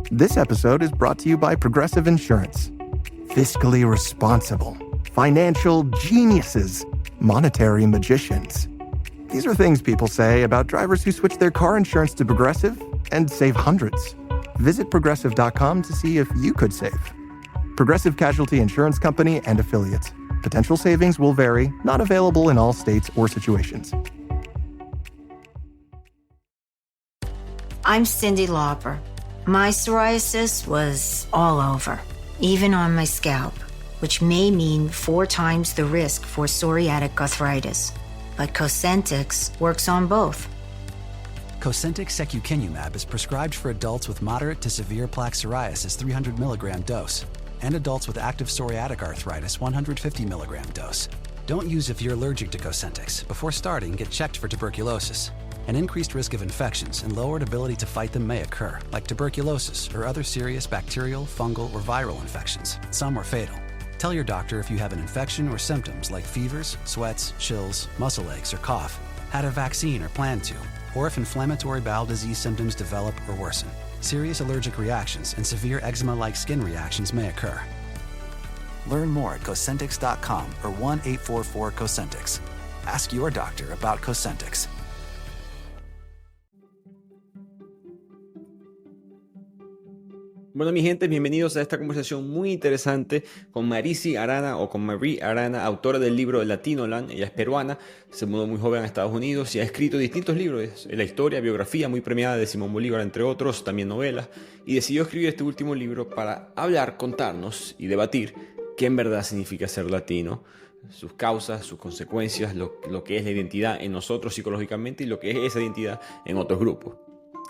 This episode is brought to you by Progressive Insurance. Fiscally responsible, financial geniuses, monetary magicians. These are things people say about drivers who switch their car insurance to Progressive and save hundreds. Visit progressive.com to see if you could save. Progressive Casualty Insurance Company and Affiliates. Potential savings will vary, not available in all states or situations. I'm Cyndi Lauper. My psoriasis was all over, even on my scalp, which may mean 4 times the risk for psoriatic arthritis. But Cosentyx works on both. Cosentyx secukinumab is prescribed for adults with moderate to severe plaque psoriasis 300 milligram dose and adults with active psoriatic arthritis 150 milligram dose. Don't use if you're allergic to Cosentyx. Before starting, get checked for tuberculosis. An increased risk of infections and lowered ability to fight them may occur, like tuberculosis or other serious bacterial, fungal, or viral infections. Some are fatal. Tell your doctor if you have an infection or symptoms like fevers, sweats, chills, muscle aches, or cough, had a vaccine or plan to, or if inflammatory bowel disease symptoms develop or worsen. Serious allergic reactions and severe eczema-like skin reactions may occur. Learn more at Cosentyx.com or 1-844-COSENTYX. Ask your doctor about Cosentyx. Bueno, mi gente, bienvenidos a esta conversación muy interesante con Marisi Arana o con Marie Arana, autora del libro Latinoland. Ella es peruana, se mudó muy joven a Estados Unidos y ha escrito distintos libros, la historia, biografía muy premiada de Simón Bolívar, entre otros, también novelas, y decidió escribir este último libro para hablar, contarnos y debatir qué en verdad significa ser latino, sus causas, sus consecuencias, lo que es la identidad en nosotros psicológicamente y lo que es esa identidad en otros grupos.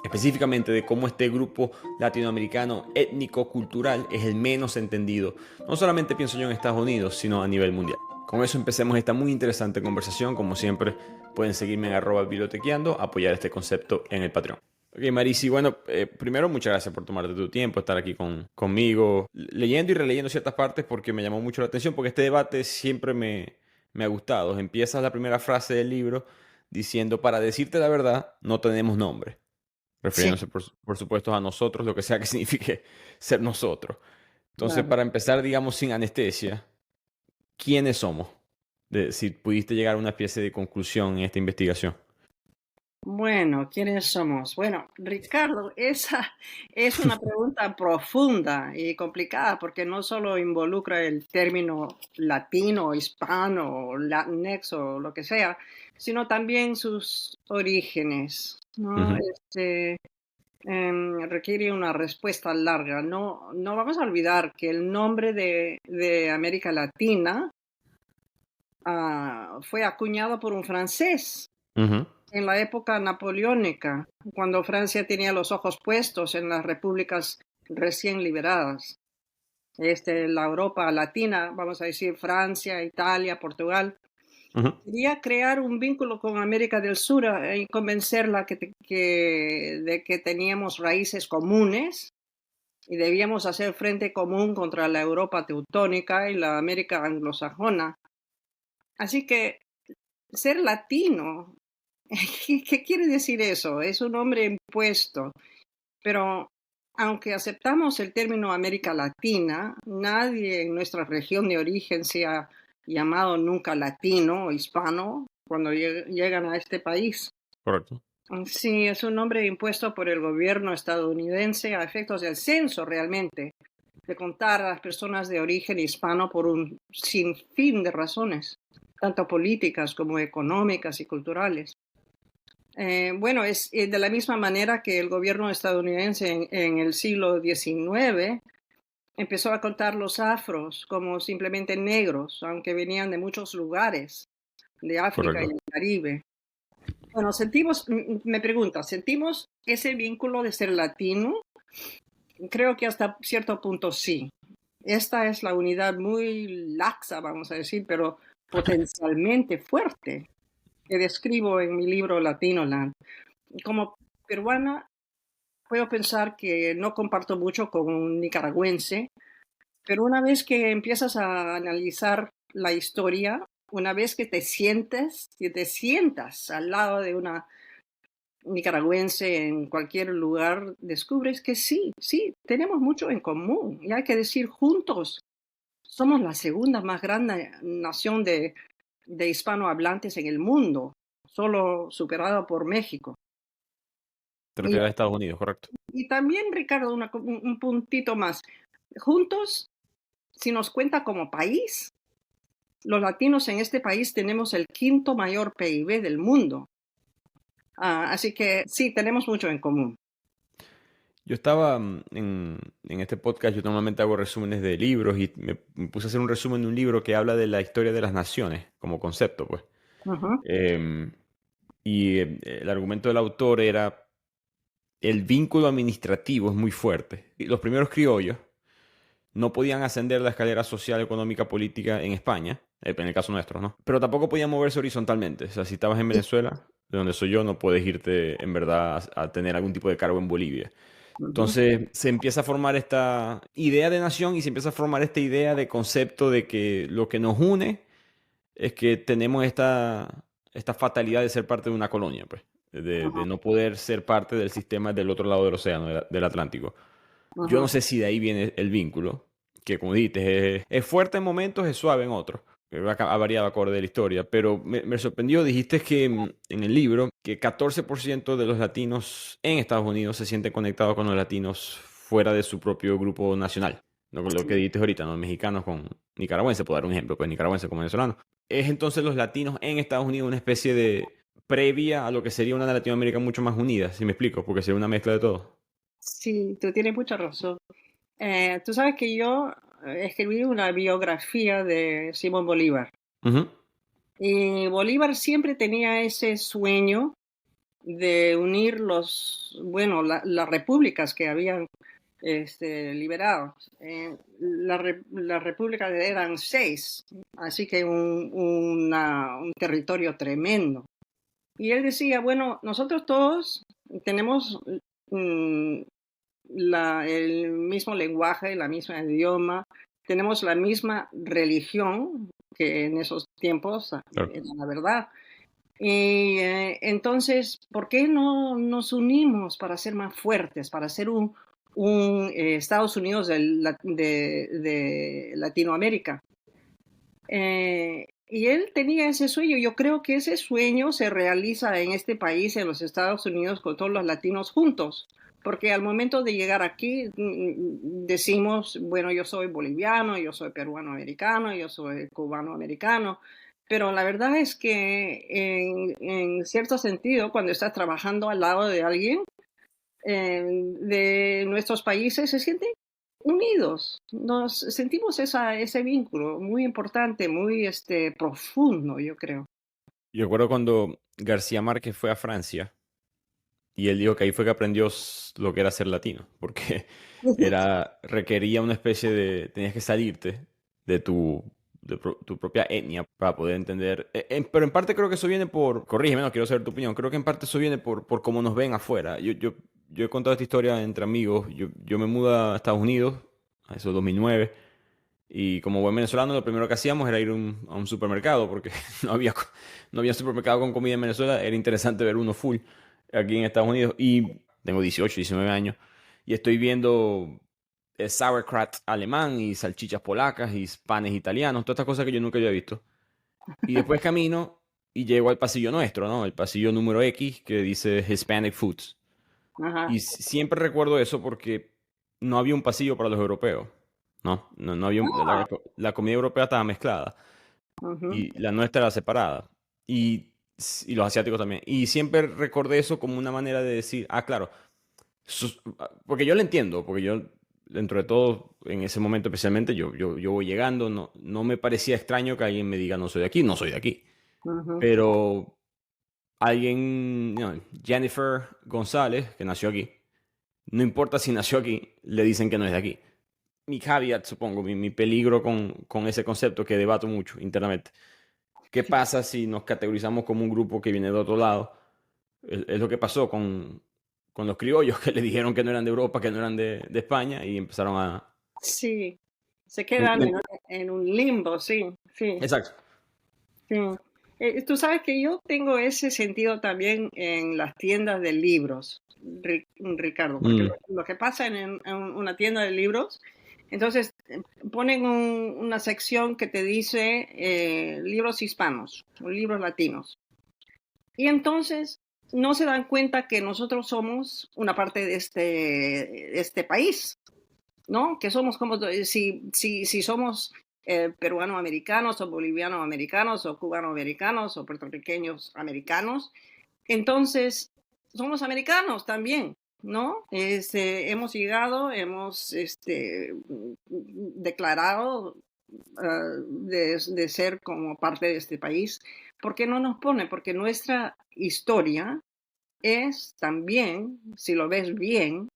Específicamente de cómo este grupo latinoamericano étnico-cultural es el menos entendido, no solamente pienso yo en Estados Unidos, sino a nivel mundial. Con eso empecemos esta muy interesante conversación. Como siempre, pueden seguirme en @bibliotequeando, apoyar este concepto en el Patreon. Ok, Marisi, bueno, primero muchas gracias por tomarte tu tiempo, estar aquí conmigo, leyendo y releyendo ciertas partes porque me llamó mucho la atención, porque este debate siempre me ha gustado. Empiezas la primera frase del libro diciendo: para decirte la verdad, no tenemos nombre. Refiriéndose, Sí, por supuesto, a nosotros, lo que sea que signifique ser nosotros. Entonces, claro. para empezar, digamos, sin anestesia, ¿quiénes somos? Si pudiste llegar a una especie de conclusión en esta investigación. Bueno, ¿quiénes somos? Bueno, Ricardo, esa es una pregunta profunda y complicada porque no solo involucra el término latino, hispano, latinx o lo que sea, sino también sus orígenes, ¿no? Ujú. Requiere una respuesta larga. No vamos a olvidar que el nombre de América Latina fue acuñado por un francés Ujú. en la época napoleónica, cuando Francia tenía los ojos puestos en las repúblicas recién liberadas. La Europa latina, vamos a decir Francia, Italia, Portugal, Ujú. quería crear un vínculo con América del Sur y convencerla de que teníamos raíces comunes y debíamos hacer frente común contra la Europa teutónica y la América anglosajona. Así que ser latino, ¿qué quiere decir eso? Es un nombre impuesto, pero aunque aceptamos el término América Latina, nadie en nuestra región de origen se ha llamado nunca latino o hispano cuando llegan a este país. Correcto. Sí, es un nombre impuesto por el gobierno estadounidense a efectos del censo realmente, de contar a las personas de origen hispano por un sinfín de razones, tanto políticas como económicas y culturales. Bueno, es de la misma manera que el gobierno estadounidense en el siglo XIX empezó a contar los afros como simplemente negros, aunque venían de muchos lugares, de África y Correcto. el Caribe. Bueno, me pregunta, ¿sentimos ese vínculo de ser latino? Creo que hasta cierto punto sí. Esta es la unidad muy laxa, vamos a decir, pero potencialmente fuerte que describo en mi libro Latinoland. Como peruana, puedo pensar que no comparto mucho con un nicaragüense, pero una vez que empiezas a analizar la historia, una vez que te sientas al lado de nicaragüense en cualquier lugar, descubres que sí, tenemos mucho en común. Y hay que decir, juntos somos la segunda más grande nación de hispanohablantes en el mundo, solo superada por México. Te refieres a Estados Unidos, correcto. Y también, Ricardo, un puntito más. Juntos, si nos cuenta como país, los latinos en este país tenemos el quinto mayor PIB del mundo. Así que sí, tenemos mucho en común. Yo estaba en este podcast, yo normalmente hago resúmenes de libros y me puse a hacer un resumen de un libro que habla de la historia de las naciones como concepto, pues. Ujú. El argumento del autor era el vínculo administrativo es muy fuerte. Y los primeros criollos no podían ascender la escalera social, económica, política en España, en el caso nuestro, ¿no? Pero tampoco podían moverse horizontalmente. O sea, si estabas en Venezuela, de donde soy yo, no puedes irte en verdad a tener algún tipo de cargo en Bolivia. Entonces se empieza a formar esta idea de nación y se empieza a formar esta idea de concepto de que lo que nos une es que tenemos esta fatalidad de ser parte de una colonia, pues, de no poder ser parte del sistema del otro lado del océano, del Atlántico. Yo no sé si de ahí viene el vínculo, que como dijiste, es fuerte en momentos, es suave en otros. Ha variado acorde de la historia, pero me sorprendió, dijiste que en el libro que 14% de los latinos en Estados Unidos se sienten conectados con los latinos fuera de su propio grupo nacional. No con lo que dijiste ahorita, ¿no? Mexicanos con nicaragüenses, puedo dar un ejemplo, pues nicaragüenses con venezolanos. ¿Es entonces los latinos en Estados Unidos una especie de previa a lo que sería una Latinoamérica mucho más unida, si me explico? Porque sería una mezcla de todo. Sí, tú tienes mucha razón. Tú sabes que yo escribí una biografía de Simón Bolívar. Ujú. Y Bolívar siempre tenía ese sueño de unir las repúblicas que habían liberado. Las repúblicas eran 6, así que un territorio tremendo. Y él decía, bueno, nosotros todos tenemos el mismo lenguaje, la misma idioma, tenemos la misma religión, que en esos tiempos Claro. era la verdad. Y entonces, ¿por qué no nos unimos para ser más fuertes, para ser un Estados Unidos de Latinoamérica? Y él tenía ese sueño. Yo creo que ese sueño se realiza en este país, en los Estados Unidos, con todos los latinos juntos. Porque al momento de llegar aquí, decimos, bueno, yo soy boliviano, yo soy peruano-americano, yo soy cubano-americano. Pero la verdad es que en cierto sentido, cuando estás trabajando al lado de alguien de nuestros países, se sienten unidos. Nos sentimos ese vínculo muy importante, muy profundo, yo creo. Yo recuerdo cuando García Márquez fue a Francia y él dijo que ahí fue que aprendió lo que era ser latino, porque requería una especie de, tenías que salirte de tu propia etnia para poder entender. Pero en parte creo que eso viene corrígeme, no quiero saber tu opinión, creo que en parte eso viene por cómo nos ven afuera. Yo he contado esta historia entre amigos, yo me mudo a Estados Unidos, a eso 2009, y como buen venezolano lo primero que hacíamos era ir a un supermercado, porque no había supermercado con comida en Venezuela, era interesante ver uno full aquí en Estados Unidos, y tengo 18, 19 años, y estoy viendo sauerkraut alemán y salchichas polacas y panes italianos, todas estas cosas que yo nunca había visto. Y después camino y llego al pasillo nuestro, ¿no? El pasillo número X que dice Hispanic Foods. Ajá. Y siempre recuerdo eso porque no había un pasillo para los europeos, ¿no? No había la comida europea estaba mezclada y la nuestra era separada. Y los asiáticos también. Y siempre recordé eso como una manera de decir, claro, porque yo lo entiendo, porque yo, dentro de todo, en ese momento especialmente, yo voy llegando, no me parecía extraño que alguien me diga no soy de aquí. Pero alguien, Jennifer González, que nació aquí, no importa si nació aquí, le dicen que no es de aquí. Mi caveat, supongo, mi peligro con ese concepto que debato mucho internamente. ¿Qué pasa si nos categorizamos como un grupo que viene de otro lado? Es lo que pasó con los criollos, que le dijeron que no eran de Europa, que no eran de España, y empezaron a... Sí, se quedan en un limbo, sí. Exacto. Sí. Tú sabes que yo tengo ese sentido también en las tiendas de libros, Ricardo, porque Mm, lo que pasa en una tienda de libros, entonces ponen una sección que te dice libros hispanos o libros latinos. Y entonces no se dan cuenta que nosotros somos una parte de este país, ¿no? Que somos como, si somos peruano-americanos o boliviano-americanos o cubano-americanos o puertorriqueños americanos, entonces somos americanos también, ¿no? Hemos llegado, hemos declarado de ser como parte de este país. ¿Por qué no nos pone? Porque nuestra historia es también, si lo ves bien,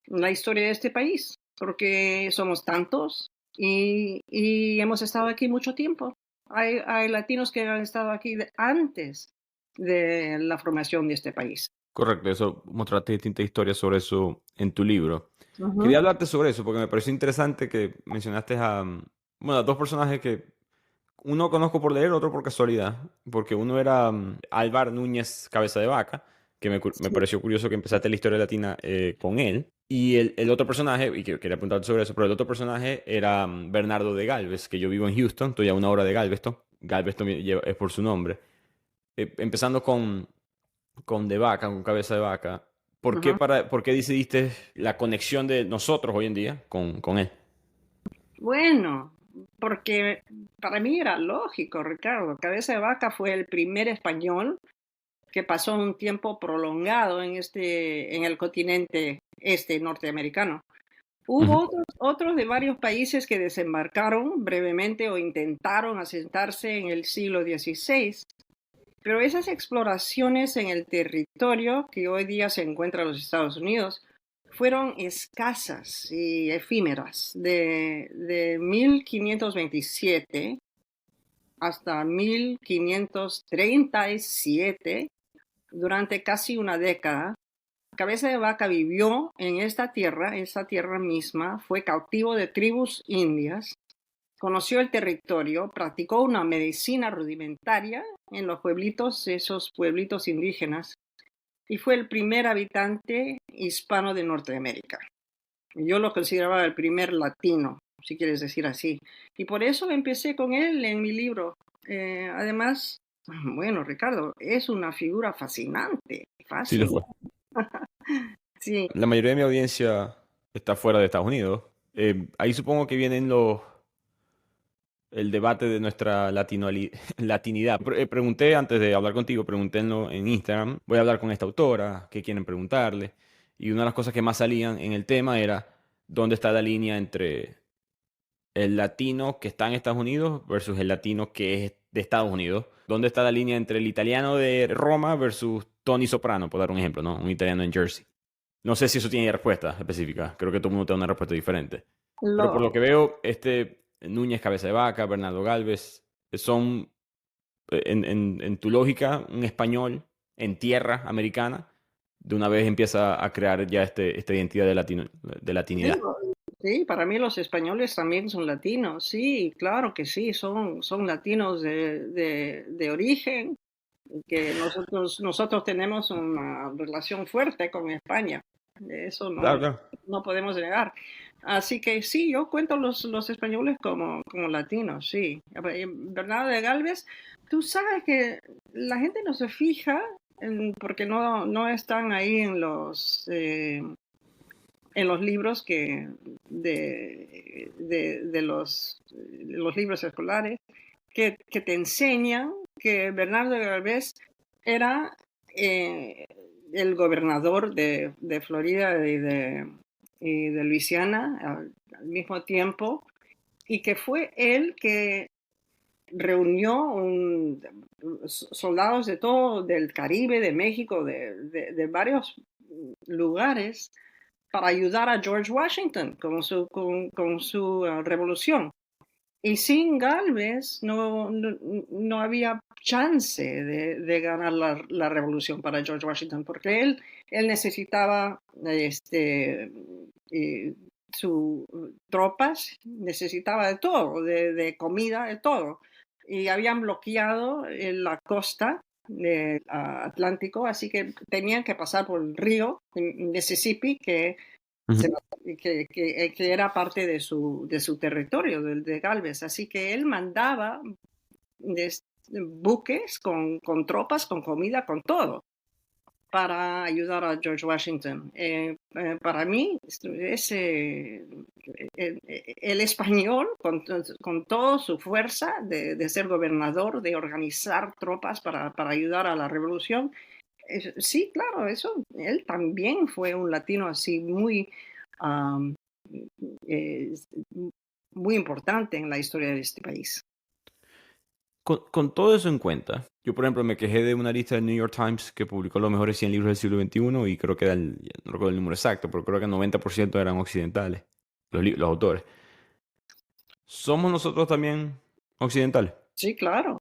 la historia de este país, porque somos tantos y hemos estado aquí mucho tiempo. Hay latinos que han estado aquí antes de la formación de este país. correcto, eso mostraste distintas historias sobre eso en tu libro. Quería Ujú. hablarte sobre eso porque me pareció interesante que mencionaste bueno, a dos personajes que uno conozco por leer, otro por casualidad, porque uno era Álvar Núñez Cabeza de Vaca, que me Sí. pareció curioso que empezaste la historia latina con él. Y el otro personaje, y que quería preguntarte sobre eso, pero el otro personaje era Bernardo de Galvez, que yo vivo en Houston, estoy a una hora de Galveston. Galveston es por su nombre. Empezando con De Vaca, con Cabeza de Vaca, Ujú. ¿por qué decidiste la conexión de nosotros hoy en día con él? Bueno, porque para mí era lógico, Ricardo. Cabeza de Vaca fue el primer español que pasó un tiempo prolongado en el continente norteamericano. Ujú. Hubo otros de varios países que desembarcaron brevemente o intentaron asentarse en el siglo XVI, pero esas exploraciones en el territorio que hoy día se encuentra en los Estados Unidos fueron escasas y efímeras. De 1527 hasta 1537, durante casi una década, Cabeza de Vaca vivió en esta tierra misma, fue cautivo de tribus indias, conoció el territorio, practicó una medicina rudimentaria en los pueblitos, esos pueblitos indígenas, y fue el primer habitante hispano de Norteamérica. Yo lo consideraba el primer latino, si quieres decir así. Y por eso empecé con él en mi libro. Además, bueno, Ricardo, es una figura fascinante, Sí, lo fácil. fue. Sí, La mayoría de mi audiencia está fuera de Estados Unidos. Ahí supongo que vienen el debate de nuestra latinidad. Pregunté antes de hablar contigo, pregunté en Instagram, voy a hablar con esta autora, qué quieren preguntarle. Y una de las cosas que más salían en el tema era dónde está la línea entre el latino que está en Estados Unidos versus el latino que es de Estados Unidos. ¿Dónde está la línea entre el italiano de Roma versus Tony Soprano, por dar un ejemplo, ¿no? Un italiano en Jersey. No sé si eso tiene respuesta específica. Creo que todo el mundo tiene una respuesta diferente. Pero por lo, lo que veo, Núñez Cabeza de Vaca, Bernardo Galvez, son, en tu lógica, un español en tierra americana, de una vez empieza a crear ya esta identidad de sí, latinidad. sí, para mí los españoles también son latinos, sí, claro que sí, son latinos de origen, que nosotros tenemos una relación fuerte con España, eso Claro, claro. no podemos negar. Así que sí, yo cuento los españoles como latinos, sí. Bernardo de Galvez, tú sabes que la gente no se fija porque no están ahí en los libros de los libros escolares que te enseñan que Bernardo de Galvez era el gobernador de Florida y de Luisiana al mismo tiempo, y que fue él que reunió soldados de todo, del Caribe, de México, de varios lugares para ayudar a George Washington con su revolución. Y sin Galvez no había chance de ganar la revolución para George Washington, porque él necesitaba eh, sus tropas, necesitaba de todo, de comida, de todo. y habían bloqueado la costa del Atlántico, así que tenían que pasar por el río Mississippi, Ujú. que era parte de su territorio, de Galvez. Así que él mandaba buques con tropas, con comida, con todo, para ayudar a George Washington. Para mí, el español, con toda su fuerza de ser gobernador, de organizar tropas para ayudar a la revolución, sí, claro, eso, él también fue un latino así um, eh, muy importante en la historia de este país. Con todo eso en cuenta, yo por ejemplo me quejé de una lista del New York Times que publicó los mejores 100 libros del siglo XXI y creo que era no recuerdo el número exacto, pero creo que el 90% eran occidentales, los autores. ¿Somos nosotros también occidentales? Sí, claro,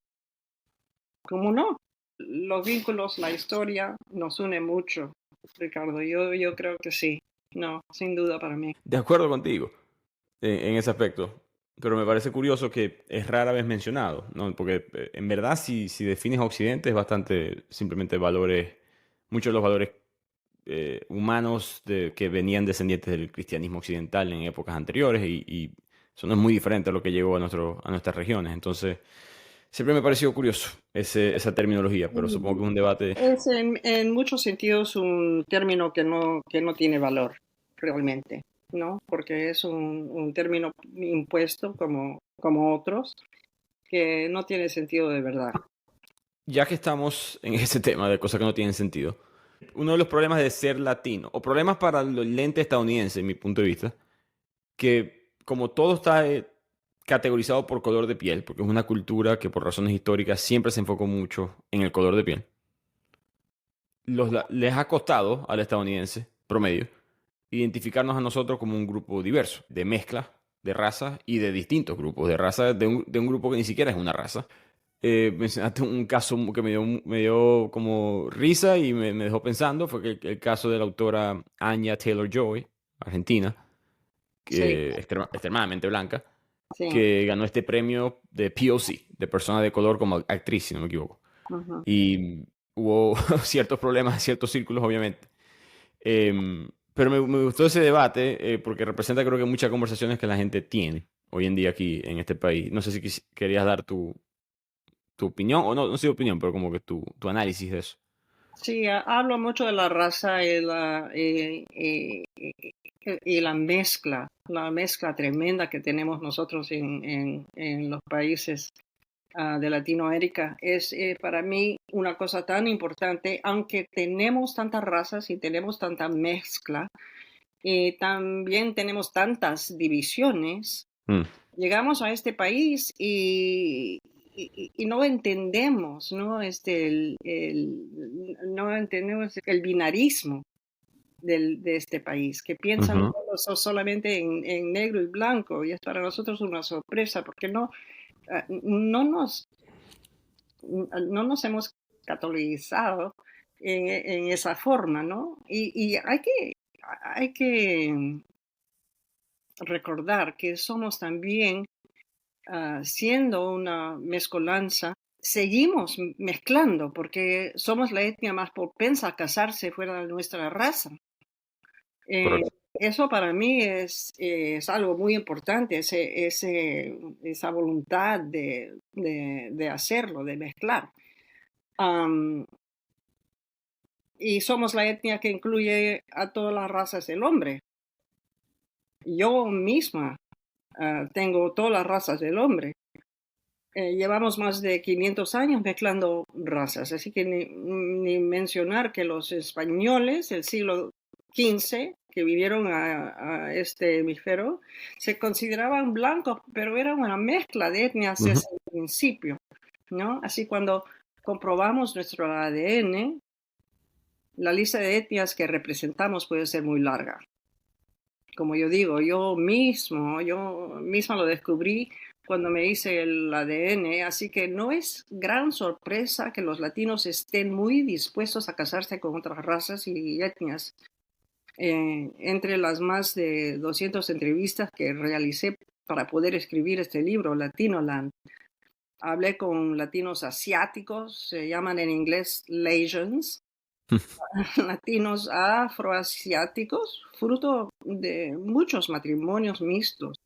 ¿cómo no? Los vínculos, la historia nos une mucho, Ricardo. Yo creo que sí. No, sin duda para mí. De acuerdo contigo en ese aspecto, pero me parece curioso que es rara vez mencionado, ¿no? Porque en verdad si defines Occidente es bastante simplemente valores, muchos de los valores humanos que venían descendientes del cristianismo occidental en épocas anteriores y eso no es muy diferente a lo que llegó a nuestras regiones. Entonces, siempre me ha parecido curioso esa terminología, pero supongo que es un debate. Es en muchos sentidos un término que no tiene valor realmente, ¿no? Porque es un término impuesto como otros que no tiene sentido de verdad. Ya que estamos en ese tema de cosas que no tienen sentido, uno de los problemas de ser latino, o problemas para el lente estadounidense, en mi punto de vista, que como todo está categorizado por color de piel, porque es una cultura que por razones históricas siempre se enfocó mucho en el color de piel, les ha costado al estadounidense promedio identificarnos a nosotros como un grupo diverso, de mezcla de razas y de distintos grupos de razas, de un grupo que ni siquiera es una raza. Mencionaste un caso que me dio como risa y me dejó pensando, fue que el caso de la autora Anya Taylor-Joy, argentina, Sí, que extremadamente blanca, sí. que ganó este premio de POC, de persona de color como actriz, si no me equivoco. Ujú. Y hubo ciertos problemas en ciertos círculos, obviamente. Pero me gustó ese debate porque representa creo que muchas conversaciones que la gente tiene hoy en día aquí en este país. No sé si querías dar tu opinión, o no, no sé opinión, pero como que tu análisis de eso. Sí, hablo mucho de la raza y la mezcla tremenda que tenemos nosotros en los países de Latinoamérica. Es para mí una cosa tan importante, aunque tenemos tantas razas y tenemos tanta mezcla, también tenemos tantas divisiones. Mm, Llegamos a este país y no entendemos, ¿no? No entendemos el binarismo de este país, que piensan ujú. todos solamente en negro y blanco, y es para nosotros una sorpresa, porque no nos hemos catolizado en esa forma, ¿no? Y hay que recordar que somos también, siendo una mezcolanza, seguimos mezclando porque somos la etnia más propensa a casarse fuera de nuestra raza. Correcto. Eso para mí es algo muy importante, esa voluntad de hacerlo, de mezclar. Am, y somos la etnia que incluye a todas las razas del hombre. Yo misma tengo todas las razas del hombre. Llevamos más de 500 años mezclando razas, así que ni mencionar que los españoles del siglo XV que vivieron a este hemisferio se consideraban blancos, pero era una mezcla de etnias Ujú. desde el principio, ¿no? Así cuando comprobamos nuestro ADN, la lista de etnias que representamos puede ser muy larga. Como yo digo, yo misma lo descubrí cuando me hice el ADN, así que no es gran sorpresa que los latinos estén muy dispuestos a casarse con otras razas y etnias. Entre las más de 200 entrevistas que realicé para poder escribir este libro, Latinoland, hablé con latinos asiáticos, se llaman en inglés Lasians, latinos afroasiáticos, fruto de muchos matrimonios mixtos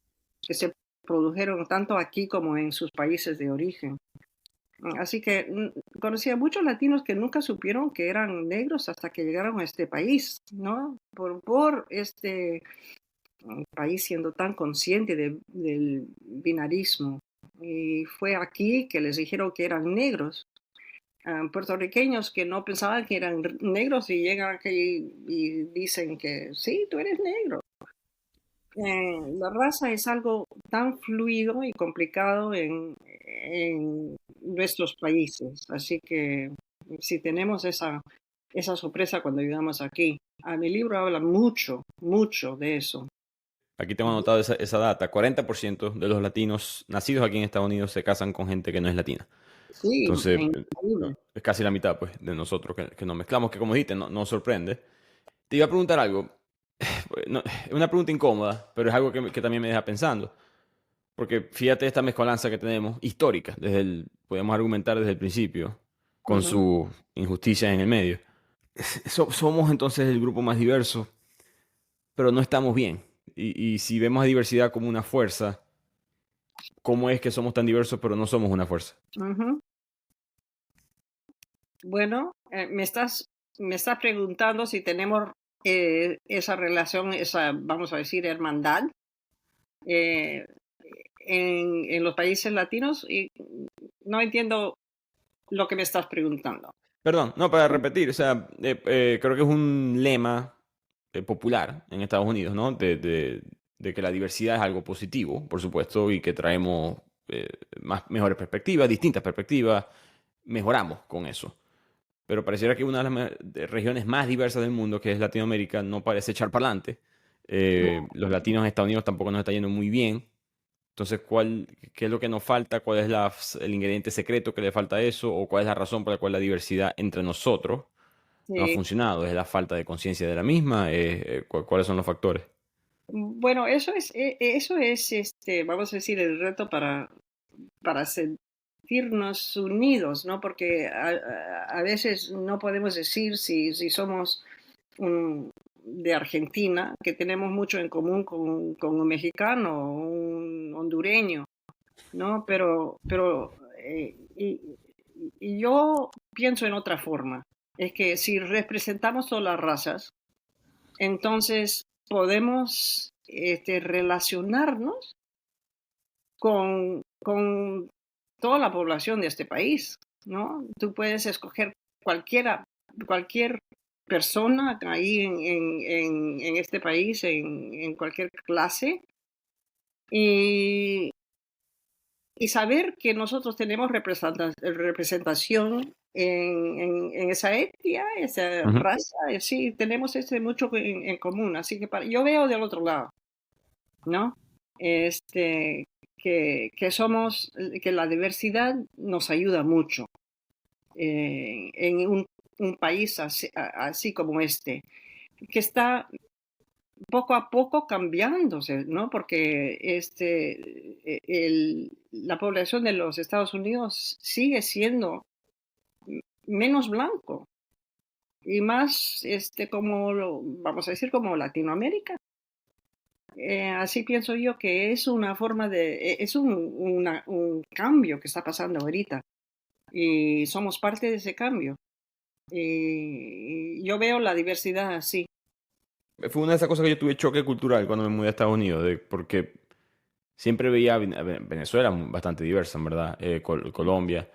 que se produjeron tanto aquí como en sus países de origen. Así que conocí a muchos latinos que nunca supieron que eran negros hasta que llegaron a este país, ¿no? Por este país siendo tan consciente del binarismo. Y fue aquí que les dijeron que eran negros. Puertorriqueños que no pensaban que eran negros y llegan aquí y dicen que sí, tú eres negro. La raza es algo tan fluido y complicado en nuestros países, así que si tenemos esa sorpresa cuando llegamos aquí. Mi libro habla mucho, mucho de eso. Aquí tengo anotado esa data. 40% de los latinos nacidos aquí en Estados Unidos se casan con gente que no es latina. Sí, Entonces, increíble. es casi la mitad pues, de nosotros que nos mezclamos, que como dijiste, no sorprende. Te iba a preguntar algo. Es una pregunta incómoda, pero es algo que también me deja pensando. Porque fíjate esta mezcolanza que tenemos, histórica, podemos argumentar desde el principio, con Ujú. sus injusticias en el medio. Somos entonces el grupo más diverso, pero no estamos bien. Y si vemos a diversidad como una fuerza, ¿cómo es que somos tan diversos pero no somos una fuerza? Ujú. Bueno, me estás preguntando si tenemos esa relación, esa, vamos a decir, hermandad eh, en los países latinos y no entiendo lo que me estás preguntando. Perdón, no, para repetir, o sea, creo que es un lema popular en Estados Unidos, ¿no? De que la diversidad es algo positivo, por supuesto, y que traemos mejores perspectivas, distintas perspectivas, mejoramos con eso. Pero pareciera que una de las regiones más diversas del mundo, que es Latinoamérica, no parece echar para adelante. Los latinos en Estados Unidos tampoco nos está yendo muy bien. Entonces, ¿qué es lo que nos falta? ¿Cuál es el ingrediente secreto que le falta a eso? ¿O cuál es la razón por la cual la diversidad entre nosotros no ha Sí. funcionado? ¿Es la falta de conciencia de la misma? ¿Cuáles son los factores? Bueno, eso es vamos a decir, el reto para sentirnos unidos, ¿no? Porque a veces no podemos decir si somos de Argentina, que tenemos mucho en común con un mexicano, un hondureño, ¿no? Pero y yo pienso en otra forma. Es que si representamos todas las razas, entonces podemos relacionarnos con toda la población de este país, ¿no? Tú puedes escoger cualquier persona ahí en este país, en cualquier clase, y, y saber que nosotros tenemos representación en esa etnia, esa Ujú. raza, sí, tenemos mucho en común, así que yo veo del otro lado, ¿no? Este, que la diversidad nos ayuda mucho en un país así como este, que está poco a poco cambiándose, ¿no? Porque la población de los Estados Unidos sigue siendo menos blanco y más, vamos a decir, como Latinoamérica. Así pienso yo que es una forma es un cambio que está pasando ahorita y somos parte de ese cambio. Y yo veo la diversidad así. Fue una de esas cosas que yo tuve choque cultural cuando me mudé a Estados Unidos, porque siempre veía Venezuela bastante diversa, en verdad, Colombia,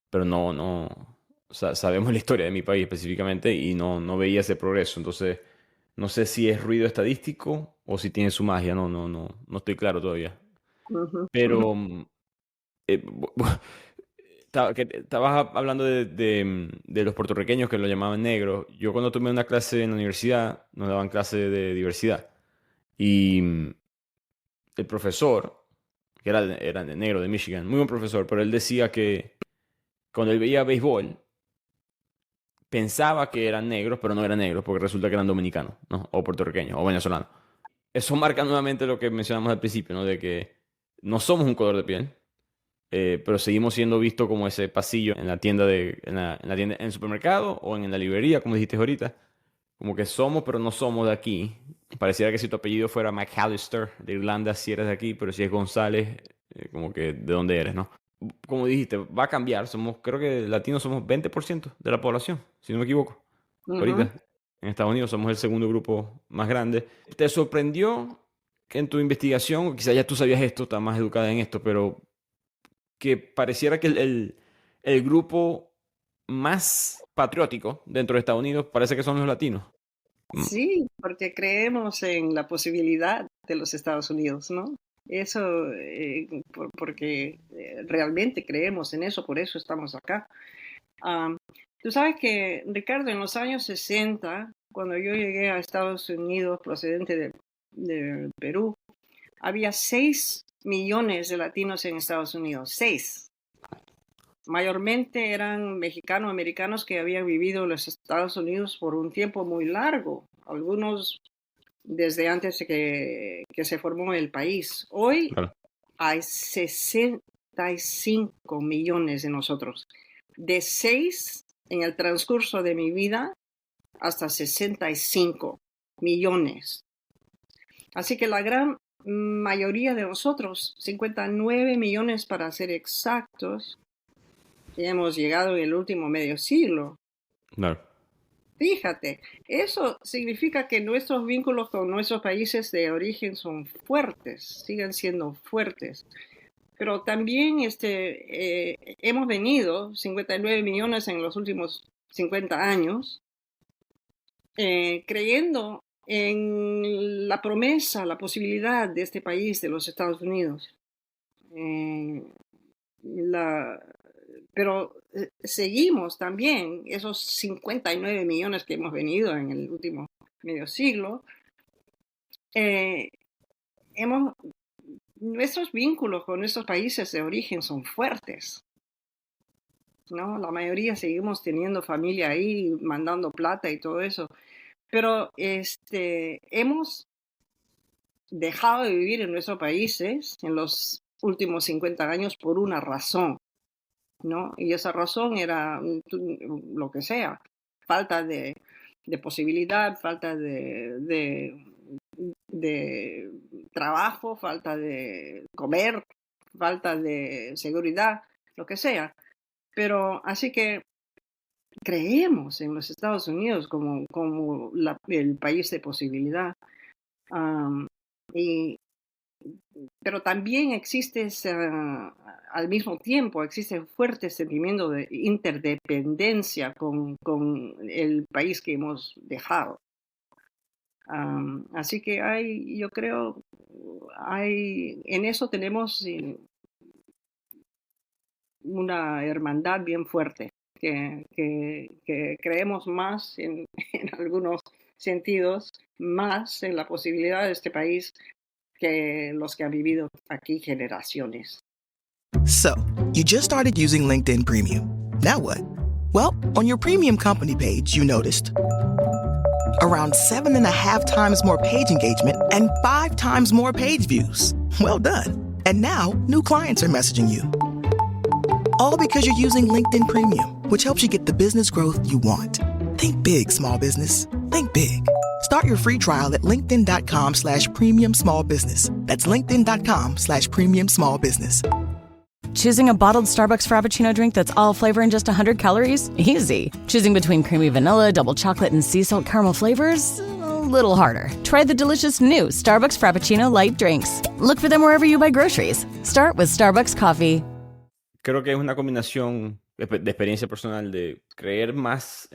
pero o sea, sabemos la historia de mi país específicamente y no veía ese progreso. Entonces, no sé si es ruido estadístico o si tiene su magia, no estoy claro todavía. Ujú, ujú. Pero eh, bu- bu- estabas hablando de los puertorriqueños que lo llamaban negros. Yo cuando tomé una clase en la universidad, nos daban clase de diversidad. Y el profesor, que era de negro de Michigan, muy buen profesor, pero él decía que cuando él veía béisbol, pensaba que eran negros, pero no eran negros, porque resulta que eran dominicanos, ¿no? O puertorriqueños, o venezolanos. Eso marca nuevamente lo que mencionamos al principio, ¿no? De que no somos un color de piel, pero seguimos siendo vistos como ese pasillo en la tienda en la tienda, en el supermercado o en la librería, como dijiste ahorita. Como que somos, pero no somos de aquí. Pareciera que si tu apellido fuera McAllister, de Irlanda, si eres de aquí, pero si es González, como que de dónde eres, ¿no? Como dijiste, va a cambiar. Creo que latinos somos 20% de la población, si no me equivoco. Ujú. Ahorita, en Estados Unidos somos el segundo grupo más grande. ¿Te sorprendió que en tu investigación, quizás ya tú sabías esto, estás más educada en esto, pero que pareciera que el grupo más patriótico dentro de Estados Unidos parece que son los latinos? Mm. Sí, porque creemos en la posibilidad de los Estados Unidos, ¿no? Eso, porque realmente creemos en eso, por eso estamos acá. Am, Tú sabes que, Ricardo, en los años 60, cuando yo llegué a Estados Unidos procedente de Perú, había 6 millones de latinos en Estados Unidos, 6. Mayormente eran mexicano-americanos que habían vivido en los Estados Unidos por un tiempo muy largo, algunos desde antes de que se formó el país. Hoy Claro. hay 65 millones de nosotros, de 6 en el transcurso de mi vida hasta 65 millones. Así que la gran mayoría de nosotros, 59 millones para ser exactos, hemos llegado en el último medio siglo. Claro. Fíjate, eso significa que nuestros vínculos con nuestros países de origen son fuertes, siguen siendo fuertes. Pero también hemos venido 59 millones en los últimos 50 años, creyendo en la promesa, la posibilidad de este país, de los Estados Unidos. Eh, pero seguimos también esos 59 millones que hemos venido en el último medio siglo. Nuestros vínculos con nuestros países de origen son fuertes, ¿no? La mayoría seguimos teniendo familia ahí, mandando plata y todo eso. Pero hemos dejado de vivir en nuestros países en los últimos 50 años por una razón, ¿no? Y esa razón era lo que sea, falta de posibilidad, falta de trabajo, falta de comer, falta de seguridad, lo que sea. Pero así que creemos en los Estados Unidos como el país de posibilidad. Pero también existe al mismo tiempo, existe un fuerte sentimiento de interdependencia con el país que hemos dejado. Así que yo creo, en eso tenemos una hermandad bien fuerte, que creemos más en algunos sentidos, más en la posibilidad de este país que los que han vivido aquí generaciones. So, you just started using LinkedIn Premium. Now what? Well, on your premium company page, you noticed around 7.5 times more page engagement and 5 times more page views. Well done. And now, new clients are messaging you. All because you're using LinkedIn Premium, which helps you get the business growth you want. Think big, small business. Think big. Start your free trial at linkedin.com/premium small business. That's linkedin.com/premium small business. Choosing a bottled Starbucks Frappuccino drink that's all flavor and just 100 calories? Easy. Choosing between creamy vanilla, double chocolate, and sea salt caramel flavors? A little harder. Try the delicious new Starbucks Frappuccino light drinks. Look for them wherever you buy groceries. Start with Starbucks Coffee. Creo que es una combinación de experiencia personal de creer más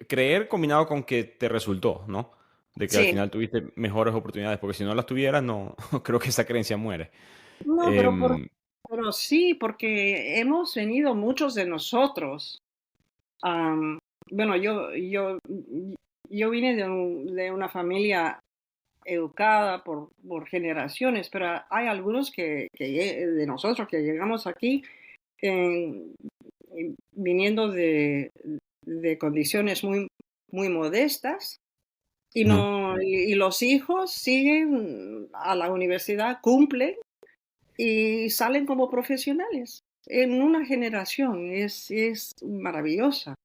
creer combinado con que te resultó, ¿no? De que al Sí. final tuviste mejores oportunidades, porque si no las tuvieras, no creo que esa creencia muere. No, Em, pero sí, porque hemos venido muchos de nosotros. Bueno, yo vine de una familia educada por generaciones, pero hay algunos de nosotros que llegamos aquí viniendo de condiciones muy, muy modestas y, Ujú. no, y los hijos siguen a la universidad, cumplen y salen como profesionales en una generación. Es maravillosa.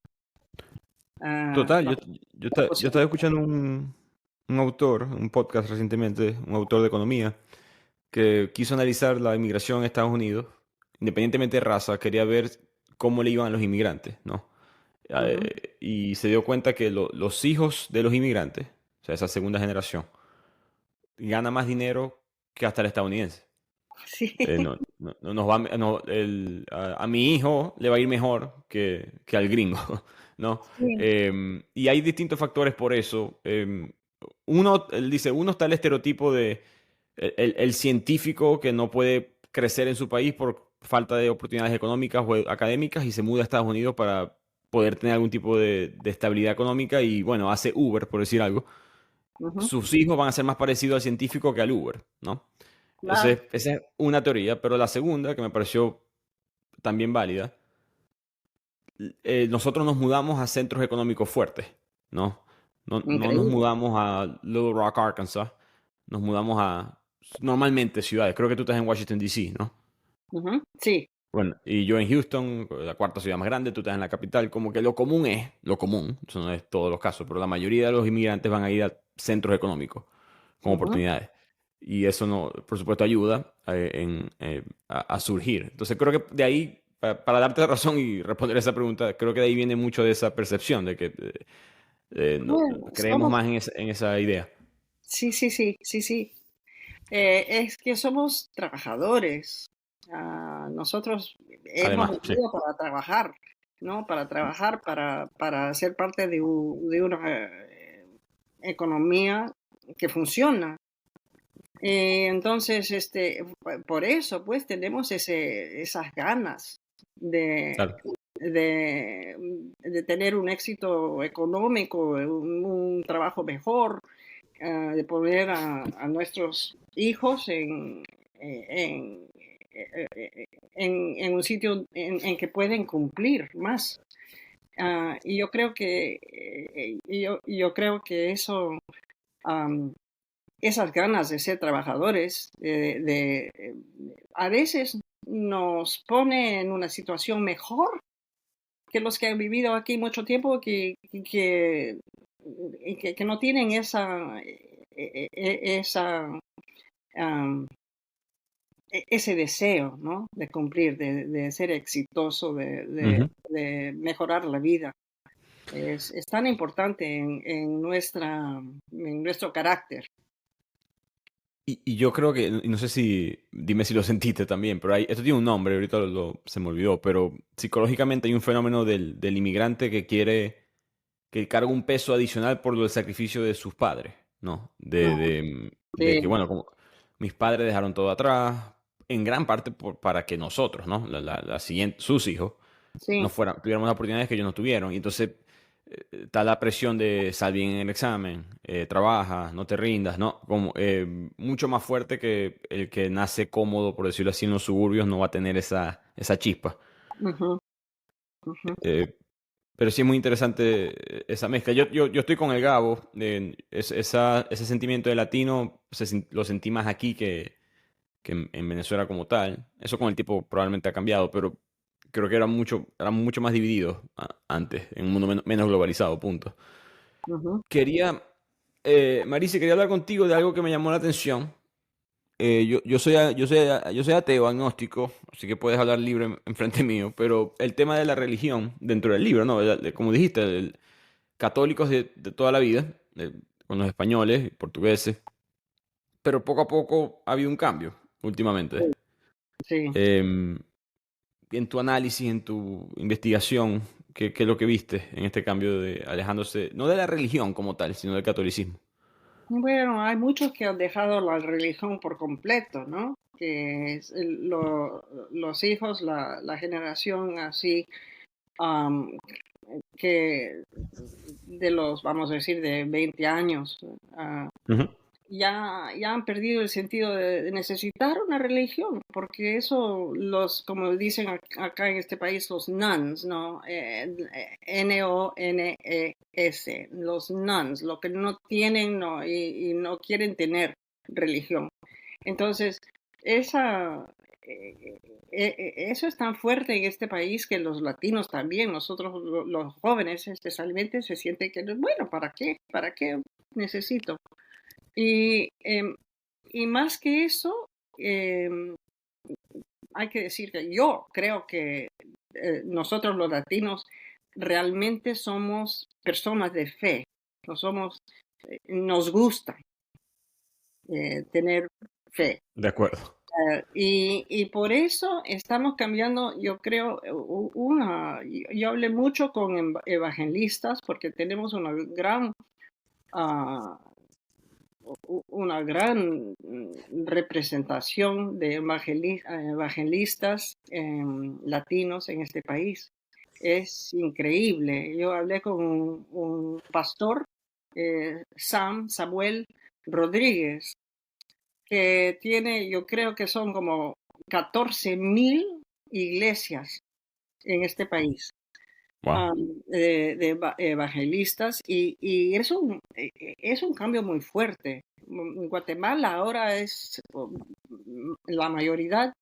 Total, La yo estaba posibilidad. escuchando un autor, un podcast recientemente, un autor de economía, que quiso analizar la inmigración en Estados Unidos, independientemente de raza, quería ver cómo le iban a los inmigrantes, ¿no? Ujú. Y se dio cuenta que los hijos de los inmigrantes, o sea, esa segunda generación, gana más dinero que hasta el estadounidense. Sí, No nos va, no, a mi hijo le va a ir mejor que al gringo, ¿no? sí. Y hay distintos factores por eso. Él dice, uno está el estereotipo de el científico que no puede crecer en su país por falta de oportunidades económicas o académicas y se muda a Estados Unidos para poder tener algún tipo de estabilidad económica y, bueno, hace Uber, por decir algo. Ujú. Sus hijos van a ser más parecidos al científico que al Uber, ¿no? Claro. Esa es una teoría, pero la segunda, que me pareció también válida, nosotros nos mudamos a centros económicos fuertes, ¿no? No nos Increíble. mudamos a Little Rock, Arkansas, nos mudamos a normalmente ciudades. Creo que tú estás en Washington, D.C., ¿no? Ujú. Sí. Bueno, y yo en Houston, la cuarta ciudad más grande, tú estás en la capital, como que lo común es, lo común, eso no es todos los casos, pero la mayoría de los inmigrantes van a ir a centros económicos con Ujú. oportunidades. Y eso no, por supuesto, ayuda a surgir. Entonces creo que de ahí, para darte la razón y responder esa pregunta, creo que de ahí viene mucho de esa percepción, de que Bueno, creemos somos, más en esa idea. sí, sí, sí, sí, sí. Es que somos trabajadores. Nosotros hemos Además, sí. venido para trabajar, ¿no? Para trabajar, para ser parte de una economía que funciona. Entonces, por eso, pues, tenemos esas ganas de, Claro. de tener un éxito económico, un trabajo mejor, de poner a nuestros hijos en un sitio en que pueden cumplir más. Y yo creo que eso, am, esas ganas de ser trabajadores, a veces nos pone en una situación mejor que los que han vivido aquí mucho tiempo, que no tienen am, ese deseo, ¿no? De cumplir, de ser exitoso, Ujú. de mejorar la vida. Es tan importante en nuestro carácter. Y yo creo que, y no sé si, dime si lo sentiste también, pero esto tiene un nombre, ahorita se me olvidó, pero psicológicamente hay un fenómeno del inmigrante que quiere, que carga un peso adicional por el sacrificio de sus padres, ¿no? Ah, De sí, que, bueno, como mis padres dejaron todo atrás, en gran parte para que nosotros, ¿no? La siguiente, sus hijos, no sí. fueran, tuviéramos las oportunidades que ellos no tuvieron. Y entonces está la presión de sal bien en el examen, trabaja, no te rindas, ¿no? Como, mucho más fuerte que el que nace cómodo, por decirlo así, en los suburbios, no va a tener esa chispa. Ujú, ujú. Eh, pero sí es muy interesante esa mezcla. Yo estoy con el Gabo, ese sentimiento de latino lo sentí más aquí que en Venezuela como tal. Eso con el tiempo probablemente ha cambiado, pero creo que eran mucho más divididos antes, en un mundo menos globalizado, punto. Ujú. Quería, Marisa, quería hablar contigo de algo que me llamó la atención. Yo soy ateo, agnóstico, así que puedes hablar libre enfrente mío, pero el tema de la religión dentro del libro, ¿no? Como dijiste, católicos de toda la vida, con los españoles, portugueses, pero poco a poco ha habido un cambio últimamente. Sí. Em, en tu análisis, en tu investigación, ¿qué es lo que viste en este cambio de alejándose, no de la religión como tal, sino del catolicismo? Bueno, hay muchos que han dejado la religión por completo, ¿no? Los hijos, la generación así, am, que de los, vamos a decir, de 20 años, Ujú. ya han perdido el sentido de necesitar una religión, porque eso, como dicen acá en este país, los nuns, ¿no? N-O-N-E-S, los nuns, lo que no tienen, no, y no quieren tener religión. Entonces, esa, eso es tan fuerte en este país que los latinos también, nosotros los jóvenes especialmente, se sienten que, bueno, ¿para qué? ¿Para qué necesito? Y, y más que eso, hay que decir que yo creo que nosotros los latinos realmente somos personas de fe, nos gusta tener fe. De acuerdo. Y por eso estamos cambiando, yo creo, yo hablé mucho con evangelistas porque tenemos ah, una gran representación de evangelistas latinos en este país. Es increíble. Yo hablé con un pastor, Samuel Rodríguez, que tiene, yo creo que son como 14,000 iglesias en este país. Wow. De evangelistas y es un cambio muy fuerte. En Guatemala ahora la mayoría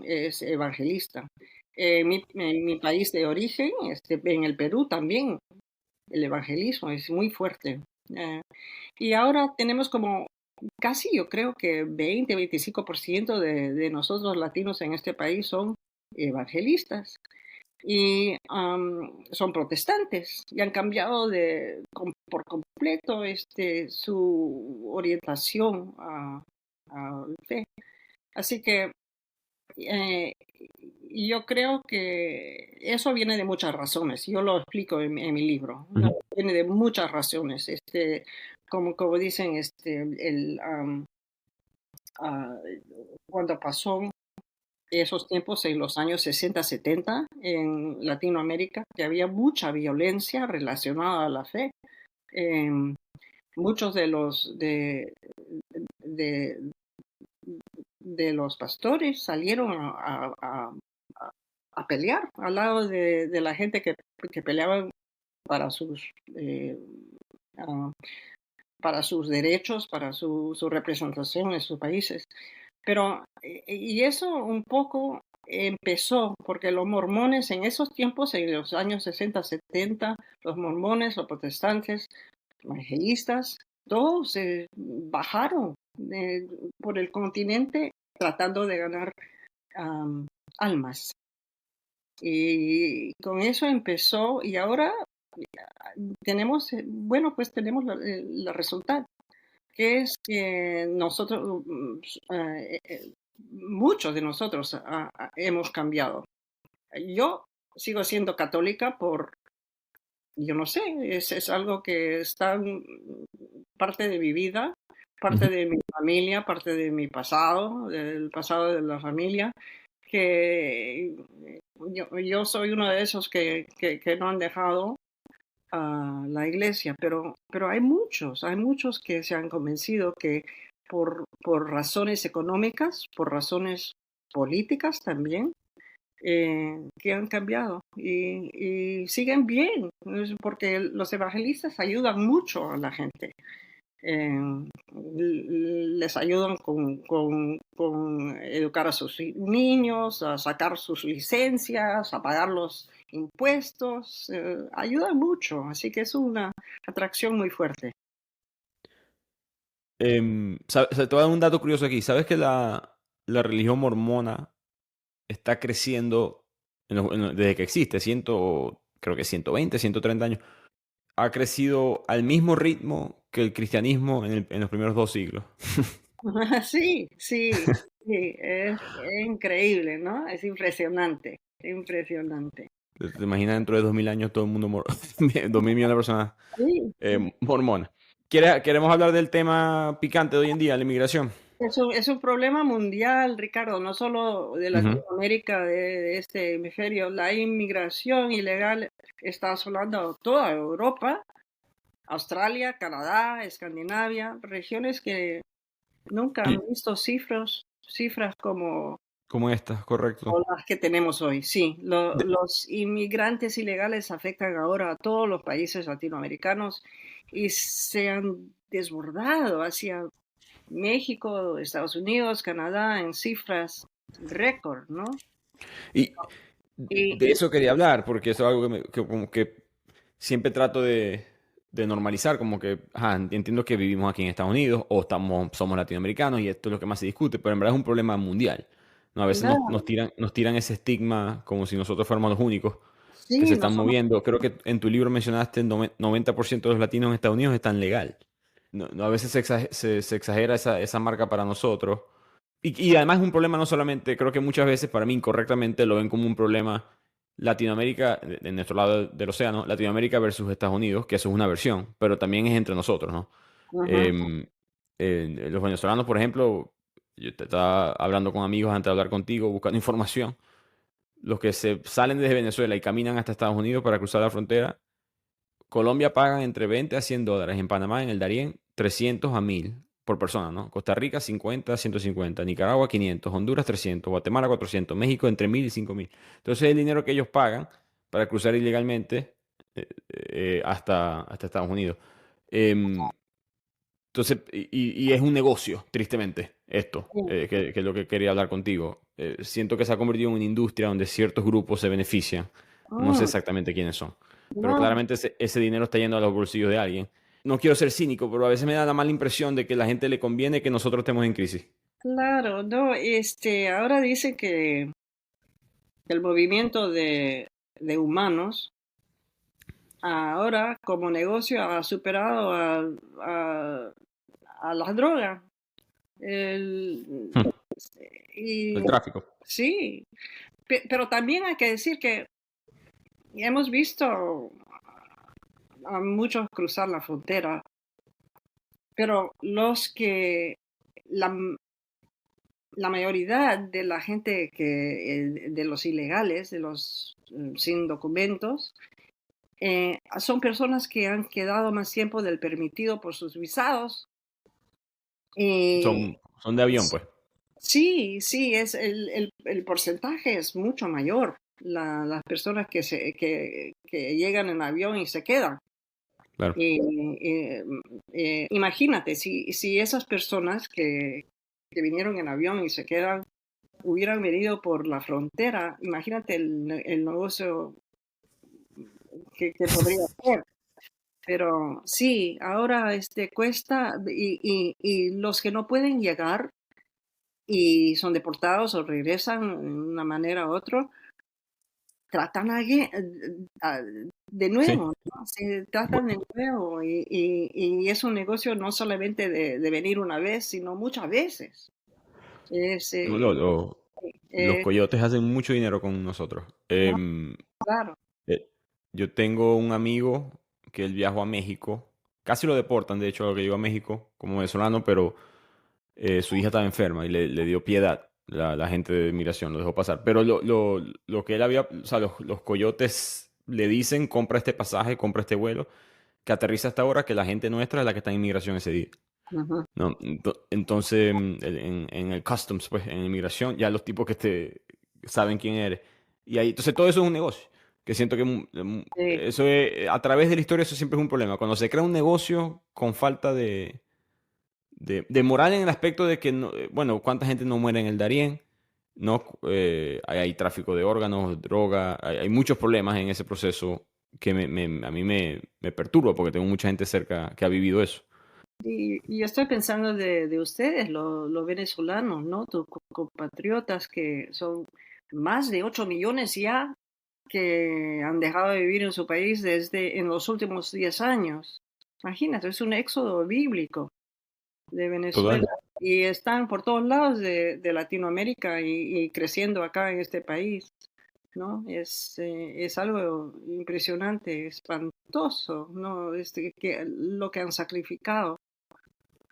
es evangelista. En mi país de origen, en el Perú también, el evangelismo es muy fuerte. Y ahora tenemos como casi, yo creo que 20-25% de nosotros latinos en este país son evangelistas. Y son protestantes y han cambiado por completo su orientación a fe. Así que yo creo que eso viene de muchas razones. Yo lo explico en mi libro. Ujú. Viene de muchas razones. Como dicen, cuando pasó esos tiempos en los años 60-70 en Latinoamérica, que había mucha violencia relacionada a la fe. Muchos de los pastores salieron a pelear al lado de la gente que peleaban para para sus derechos, para su representación en sus países. Pero, y eso un poco empezó porque los mormones en esos tiempos, en los años 60-70, los mormones, los protestantes, evangelistas, todos bajaron por el continente tratando de ganar almas. Y con eso empezó y ahora tenemos, pues tenemos el resultado, que es que nosotros, muchos de nosotros hemos cambiado. Yo sigo siendo católica yo no sé, es algo que está parte de mi vida, parte de mi familia, parte de mi pasado, del pasado de la familia, que yo soy uno de esos que no han dejado a la iglesia, pero hay muchos que se han convencido que por razones económicas, por razones políticas también, que han cambiado y siguen bien, porque los evangelistas ayudan mucho a la gente. Les ayudan con educar a sus niños, a sacar sus licencias, a pagar los impuestos, ayudan mucho, así que es una atracción muy fuerte. Te voy a dar un dato curioso aquí. ¿Sabes que la religión mormona está creciendo desde que existe? Creo que 120, 130 años. Ha crecido al mismo ritmo que el cristianismo en los primeros 2 siglos. Sí, es increíble, ¿no? Es impresionante, impresionante. ¿Te imaginas dentro de 2000 años todo el mundo, 2000 millones de personas Sí. mormonas? ¿Queremos hablar del tema picante de hoy en día, la inmigración? Es un problema mundial, Ricardo, no solo de Latinoamérica, de este hemisferio. La inmigración ilegal está asolando toda Europa, Australia, Canadá, Escandinavia, regiones que nunca han visto cifras como Como esta, correcto. las que tenemos hoy. Sí, los inmigrantes ilegales afectan ahora a todos los países latinoamericanos y se han desbordado hacia México, Estados Unidos, Canadá en cifras récord, ¿no? Y Y, de eso quería hablar, porque eso es algo que como que siempre trato de normalizar, como que ajá, entiendo que vivimos aquí en Estados Unidos o somos latinoamericanos y esto es lo que más se discute, pero en verdad es un problema mundial. ¿No? A veces claro, nos tiran ese estigma como si nosotros fuéramos los únicos que se sí, no están somos, moviendo. Creo que en tu libro mencionaste el 90% de los latinos en Estados Unidos están legal. A veces se exagera esa marca para nosotros. Y además es un problema no solamente, creo que muchas veces para mí incorrectamente lo ven como un problema Latinoamérica, en nuestro lado del océano, Latinoamérica versus Estados Unidos, que eso es una versión, pero también es entre nosotros, ¿no? ajá, Em, los venezolanos, por ejemplo, yo te estaba hablando con amigos antes de hablar contigo, buscando información. Los que se salen desde Venezuela y caminan hasta Estados Unidos para cruzar la frontera, Colombia pagan entre 20 a $100. En Panamá, en el Darién, 300 a 1000 por persona, ¿no? Costa Rica, 50 a 150. Nicaragua, 500. Honduras, 300. Guatemala, 400. México, entre 1000 y 5000. Entonces, el dinero que ellos pagan para cruzar ilegalmente hasta Estados Unidos. Em, entonces, y es un negocio, tristemente, esto, sí, que es lo que quería hablar contigo. Siento que se ha convertido en una industria donde ciertos grupos se benefician. No sé mm, exactamente quiénes son, pero no, claramente ese dinero está yendo a los bolsillos de alguien. No quiero ser cínico, pero a veces me da la mala impresión de que a la gente le conviene que nosotros estemos en crisis. claro, no, ahora dice que el movimiento de humanos ahora como negocio ha superado a las drogas. El- Hmm. y El tráfico. sí, pero también hay que decir que hemos visto a muchos cruzar la frontera, pero la, la mayoría de la gente de los ilegales, de los sin documentos, son personas que han quedado más tiempo del permitido por sus visados. Eh, Son de avión, pues. sí, sí, el porcentaje es mucho mayor. Las personas que llegan en avión y se quedan. Claro. Imagínate, si esas personas que vinieron en avión y se quedan hubieran venido por la frontera, imagínate el negocio que podría ser. Pero sí, ahora cuesta y los que no pueden llegar y son deportados o regresan de una manera u otra, tratan de Sí. nuevo, ¿no? Se tratan de nuevo y es un negocio no solamente de venir una vez, sino muchas veces. Es, Lo- eh, lo- lo- los eh, coyotes hacen mucho dinero con nosotros. no, claro. Eh, yo tengo un amigo que él viajó a México. Casi lo deportan, de hecho, a lo que llegó a México como venezolano, pero su hija estaba enferma y le dio piedad la gente de migración, lo dejó pasar. Pero lo que él había, o sea, los coyotes le dicen, compra este pasaje, compra este vuelo, que aterriza hasta ahora, que la gente nuestra es la que está en inmigración ese día. Ujú. ¿No? Entonces, en el customs, pues, en inmigración, ya los tipos que te saben quién eres. Y ahí, entonces todo eso es un negocio. Que siento que Sí, eso es, a través de la historia eso siempre es un problema. Cuando se crea un negocio con falta de moral en el aspecto de que, bueno, cuánta gente no muere en el Darién, no, hay tráfico de órganos, droga, hay muchos problemas en ese proceso que a mí me perturba porque tengo mucha gente cerca que ha vivido eso. y estoy pensando de ustedes, los venezolanos, ¿no? Tus compatriotas que son más de 8 millones ya que han dejado de vivir en su país desde en los últimos 10 años. Imagínate, es un éxodo bíblico de Venezuela Total. y están por todos lados de Latinoamérica y creciendo acá en este país, ¿no? Es algo impresionante, espantoso, ¿no? Lo que han sacrificado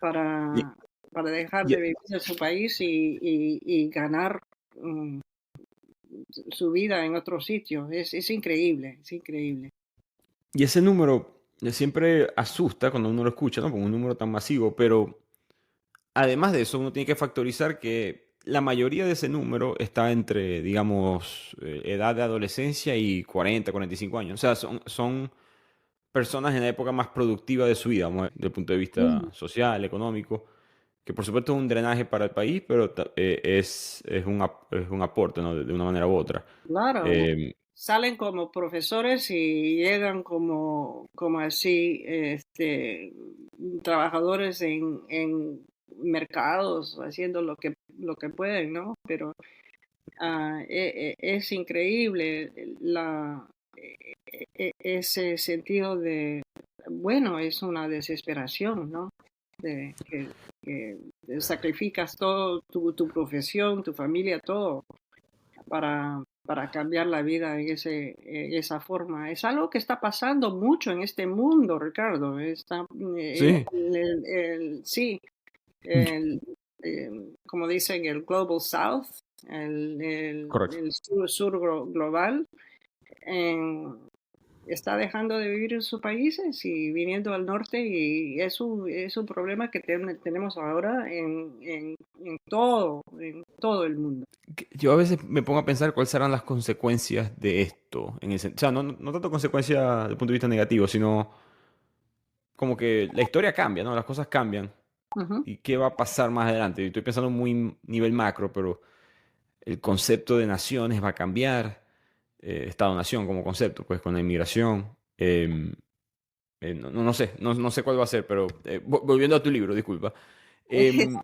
Y, para, para dejar y- de vivir en su país y ganar mm, su vida en otro sitio. Es increíble, es increíble. Y ese número siempre asusta cuando uno lo escucha, ¿no? Como un número tan masivo, pero además de eso, uno tiene que factorizar que la mayoría de ese número está entre, digamos, edad de adolescencia y 40, 45 años. O sea, son personas en la época más productiva de su vida, vamos a ver, desde el punto de vista Mm, social, económico. que por supuesto es un drenaje para el país, pero es un aporte, ¿no? De una manera u otra. Claro, Eh, salen como profesores y llegan como así, trabajadores en mercados haciendo lo que pueden, ¿no? Pero es increíble ese sentido de, bueno, es una desesperación, ¿no? De que sacrificas todo, tu profesión, tu familia, todo para cambiar la vida en esa forma. Es algo que está pasando mucho en este mundo, Ricardo. sí, Sí, el, como dicen, el Global South, correcto. el sur global, eh, está dejando de vivir en sus países y viniendo al norte, y es un problema que tenemos ahora en todo el mundo. Yo a veces me pongo a pensar cuáles serán las consecuencias de esto. O sea, no tanto consecuencias desde el punto de vista negativo, sino como que la historia cambia, ¿no? Las cosas cambian. Ujú. ¿Y qué va a pasar más adelante? Estoy pensando muy nivel macro, pero el concepto de naciones va a cambiar. Estado-nación como concepto, pues con la inmigración. No sé, no sé cuál va a ser, pero volviendo a tu libro, disculpa. Em,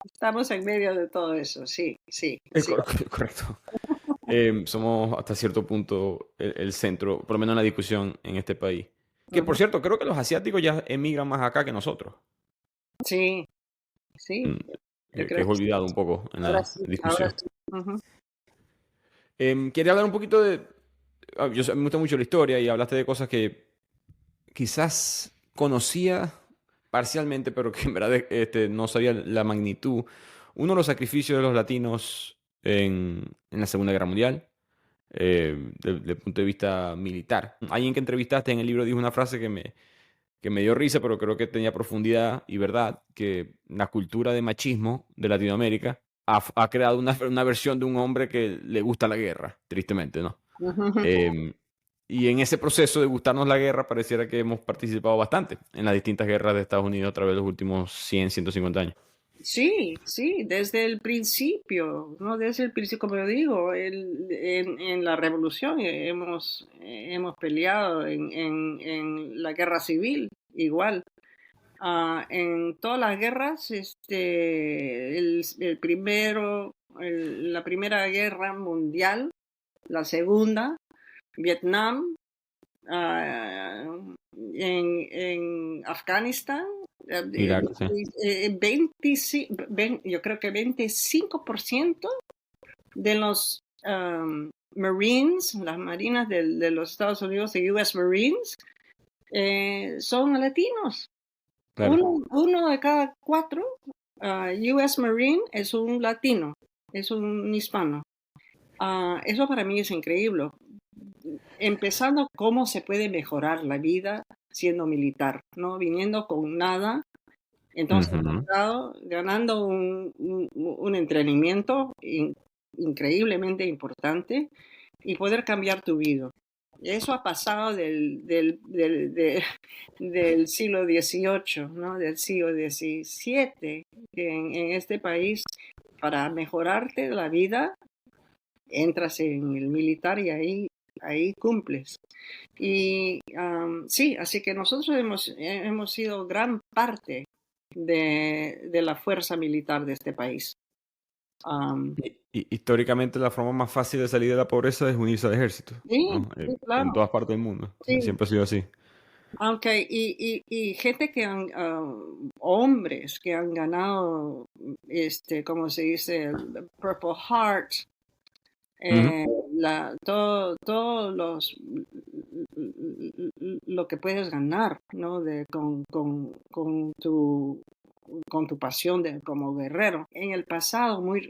Estamos en medio de todo eso, sí, sí, sí. correcto. Somos hasta cierto punto el centro, por lo menos en la discusión en este país. Que por Ujú. cierto, creo que los asiáticos ya emigran más acá que nosotros, Sí, sí, mm, yo que creo es que sí. olvidado un poco en Ahora la sí, ahora discusión. sí. Ujú. Quería hablar un poquito de... me gusta mucho la historia y hablaste de cosas que quizás conocía parcialmente, pero que en verdad no sabía la magnitud. Uno de los sacrificios de los latinos en la Segunda Guerra Mundial, desde el punto de vista militar. Alguien que entrevistaste en el libro dijo una frase que me dio risa, pero creo que tenía profundidad y verdad, que la cultura de machismo de Latinoamérica ha creado una versión de un hombre que le gusta la guerra, tristemente, ¿no? Ujú. Eh, y en ese proceso de gustarnos la guerra, pareciera que hemos participado bastante en las distintas guerras de Estados Unidos a través de los últimos 150 años. Sí, sí, desde el principio, ¿no? Desde el principio, como yo digo, en la revolución hemos peleado en la guerra civil, igual. En todas las guerras, la Primera Guerra Mundial, la Segunda, Vietnam, ah, en Afganistán, Irak, sí. yo creo que 25% de los Marines, las marinas de los Estados Unidos, de US Marines, son latinos. Claro. Uno de cada 4 US Marine es un latino, es un hispano. Eso para mí es increíble. Empezando cómo se puede mejorar la vida siendo militar, ¿no? Viniendo con nada, entonces Ujú. ganando un entrenamiento increíblemente importante y poder cambiar tu vida. Eso ha pasado del siglo XVIII, ¿no? Del siglo XVII, que en este país, para mejorarte la vida, entras en el militar y ahí cumples. Y sí, así que nosotros hemos sido gran parte de la fuerza militar de este país. Um, Históricamente la forma más fácil de salir de la pobreza es unirse al ejército, sí, ¿no? sí, En claro. todas partes del mundo. Sí. Siempre ha sido así. Aunque, y gente hombres que han ganado, como se dice, el Purple Heart, Ujú. todos lo que puedes ganar, ¿no? Con tu pasión como guerrero. En el pasado muy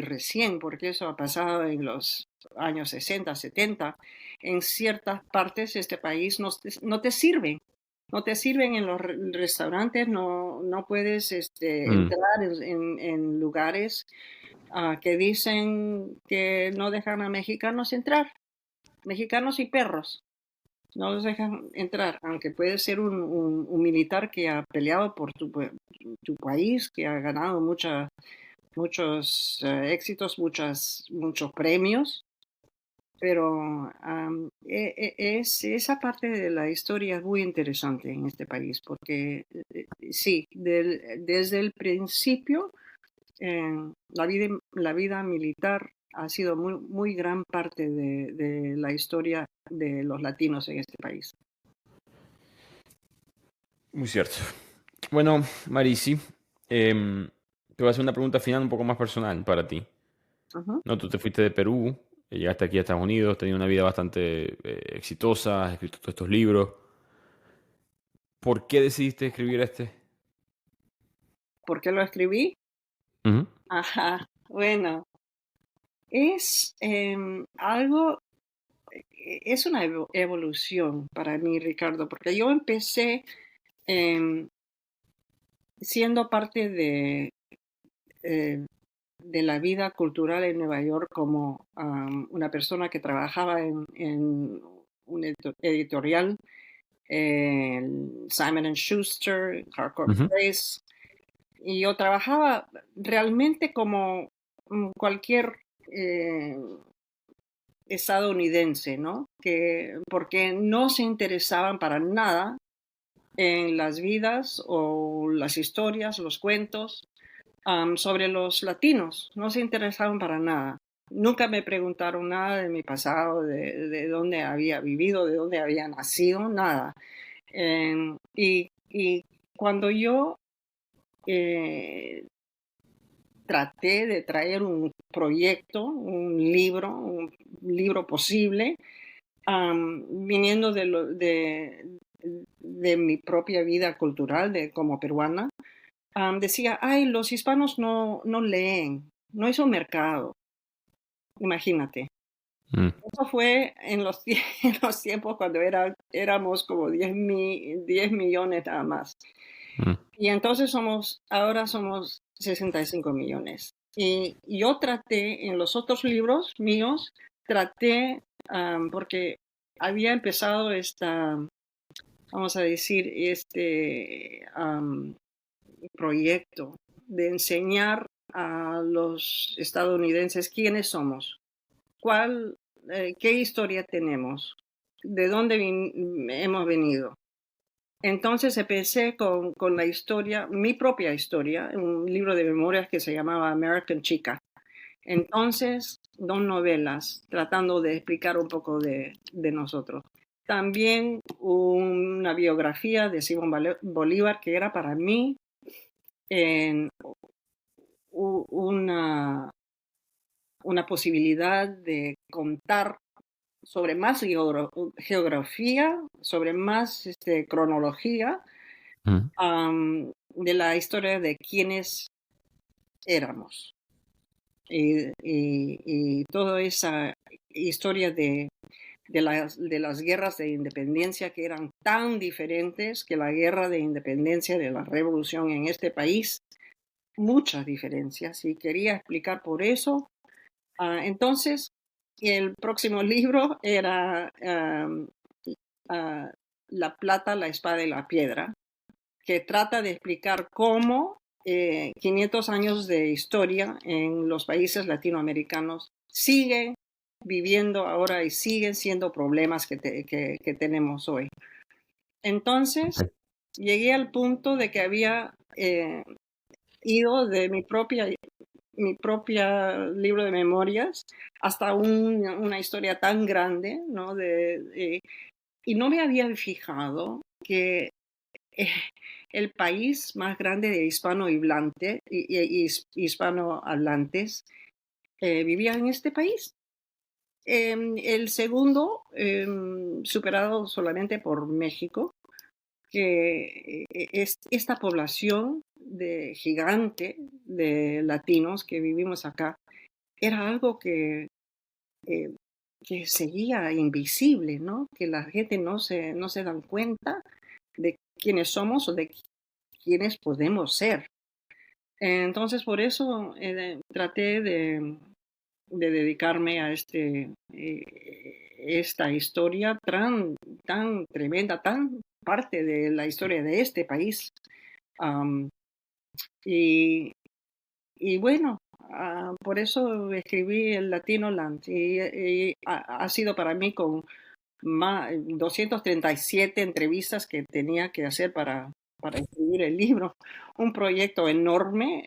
recién, porque eso ha pasado en los años 60, 70, en ciertas partes de este país no te sirven. No te sirven en los restaurantes, no puedes Mm. entrar en lugares que dicen que no dejan a mexicanos entrar, mexicanos y perros. no los dejan entrar, aunque puede ser un militar que ha peleado por tu país, que ha ganado muchos éxitos, muchos premios, pero esa parte de la historia es muy interesante en este país, porque sí, desde el principio la vida militar ha sido muy gran parte de la historia de los latinos en este país. Muy cierto. Bueno, Marisi, te voy a hacer una pregunta final un poco más personal para ti. Ujú. No, tú te fuiste de Perú, llegaste aquí a Estados Unidos, has tenido una vida bastante exitosa, has escrito todos estos libros. ¿Por qué decidiste escribir este? ¿Por qué lo escribí? Ujú. Ajá, bueno, es algo, es una evolución para mí, Ricardo, porque yo empecé em, siendo parte de la vida cultural en Nueva York como una persona que trabajaba en un editorial, Simon and Schuster, Harcourt Ujú. Brace, y yo trabajaba realmente como cualquier eh, estadounidense, ¿no? Porque no se interesaban para nada en las vidas o las historias, los cuentos sobre los latinos. No se interesaban para nada. Nunca me preguntaron nada de mi pasado, de dónde había vivido, de dónde había nacido, nada. Y cuando yo eh, traté de traer un proyecto, un libro posible, viniendo de mi propia vida cultural como peruana, decía, ay, los hispanos no leen, no es un mercado, imagínate. Mm, Eso fue en los, en los tiempos cuando éramos como 10 millones nada más. mm, Y entonces ahora somos 65 millones. Y yo traté, en los otros libros míos, porque había empezado vamos a decir, proyecto de enseñar a los estadounidenses quiénes somos, qué historia tenemos, de dónde hemos venido. Entonces empecé con la historia, mi propia historia, un libro de memorias que se llamaba American Chica. Entonces, 2 novelas tratando de explicar un poco de nosotros. También una biografía de Simón Bolívar que era para mí una, una posibilidad de contar sobre más geografía, sobre más cronología de la historia de quiénes éramos. Y toda esa historia de las guerras de independencia que eran tan diferentes que la guerra de independencia de la revolución en este país, muchas diferencias, y quería explicar por eso. Entonces, el próximo libro era La plata, la espada y la piedra, que trata de explicar cómo 500 años de historia en los países latinoamericanos siguen viviendo ahora y siguen siendo problemas que tenemos hoy. Entonces, ok. llegué al punto de que había ido de mi propia libro de memorias hasta una historia tan grande, ¿no? Y no me había fijado que eh, el país más grande de hispanohablantes vivía en este país. El segundo, superado solamente por México, que es esta población gigante de latinos que vivimos acá, era algo eh, que seguía invisible, ¿no? Que la gente no se dan cuenta de quiénes somos o de quiénes podemos ser. Entonces, por eso traté de dedicarme a esta historia tan tremenda, tan parte de la historia de este país. Am, y bueno, por eso escribí el Latinoland y ha sido para mí con 237 entrevistas que tenía que hacer para escribir el libro. Un proyecto enorme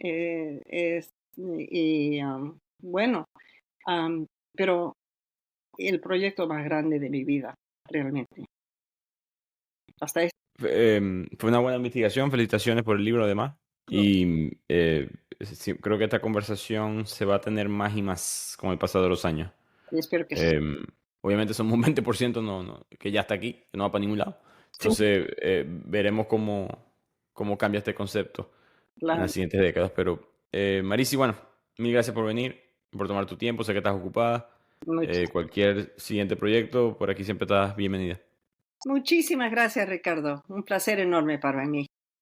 bueno, pero el proyecto más grande de mi vida, realmente. Hasta Fue una buena investigación, felicitaciones por el libro además. Y sí, creo que esta conversación se va a tener más y más con el paso de los años. espero que sí. Obviamente somos un 20% que ya está aquí, que no va para ningún lado. Entonces veremos cómo cambia este concepto en Claro. las siguientes décadas. Pero Marisi, bueno, mil gracias por venir, por tomar tu tiempo, sé que estás ocupada. Cualquier siguiente proyecto, por aquí siempre estás bienvenida. Muchísimas gracias, Ricardo. Un placer enorme para mí.